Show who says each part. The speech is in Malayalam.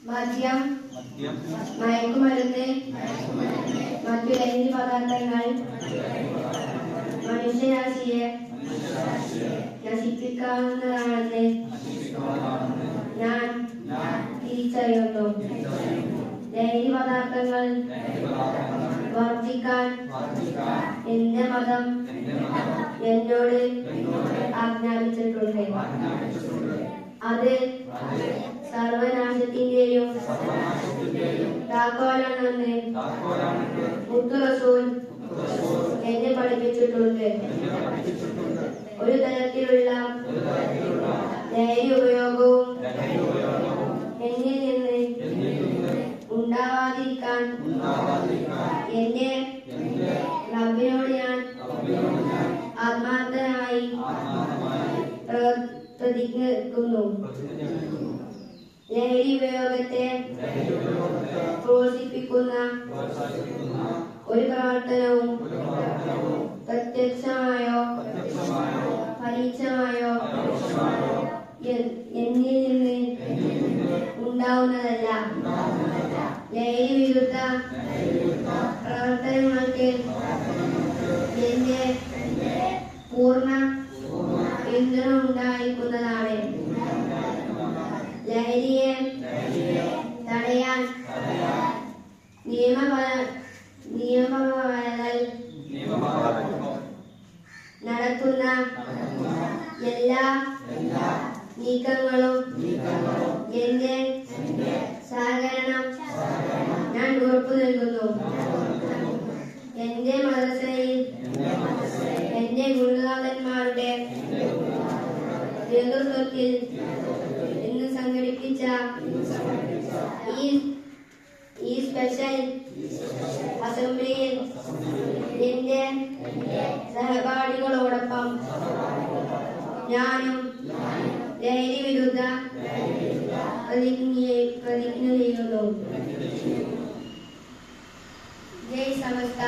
Speaker 1: മദ്യം, മയക്കുമരുന്ന്, മറ്റു ലഹരി പദാർത്ഥങ്ങൾ മനുഷ്യരാശിയെ നശിപ്പിക്കാവുന്നതാണെന്ന് ഞാൻ തിരിച്ചറിയുന്നു. ലഹരി പദാർത്ഥങ്ങൾ വർദ്ധിക്കാൻ എന്റെ മതം എന്നോട് ആജ്ഞാപിച്ചിട്ടുണ്ട്. അത് സർവനാശത്തിന്റെയും താക്കോലാണെന്ന് മുത്തു റസൂൽ എന്നെ പഠിപ്പിച്ചിട്ടുണ്ട്. ഒരു തരത്തിലുള്ള ലഹരി ഉപയോഗവും എന്നിൽ നിന്ന് ഉണ്ടാവാതിരിക്കാൻ എന്റെ റബ്ബിനോട് ഞാൻ ആത്മാർത്ഥമായി പ്രതിജ്ഞിക്കുന്നു. ലഹരി ഉപയോഗത്തെ പ്രോത്സാഹിപ്പിക്കുന്ന ഒരു പ്രവർത്തനവും പ്രത്യക്ഷമായോ പരോക്ഷമായോ എന്നിൽ നിന്ന് ഉണ്ടാവുന്നതല്ല. ലഹരി വിരുദ്ധ പ്രവർത്തനങ്ങൾക്ക് എന്റെ പൂർണ്ണ പിന്തുണ ഉണ്ടായിരിക്കുന്നതാണ്. ലഹരിയെ തടയാൻ നിയമപാലകർ നടത്തുന്ന എല്ലാ നീക്കങ്ങളും എന്റെ സഹകരണം ഞാൻ ഉറപ്പു നൽകുന്നു. എന്റെ മദ്രസയിൽ എന്റെ ഗുരുനാഥന്മാരുടെ നേതൃത്വത്തിൽ ഇന്ന് സംഘടിപ്പിച്ച ഈ സ്പെഷ്യൽ അസംബ്ലിയിൽ എന്റെ സഹപാഠികളോടൊപ്പം ഞാനും ലഹരി വിരുദ്ധ പ്രതിജ്ഞ ചെയ്യുന്നു. ജയ് സമസ്ത.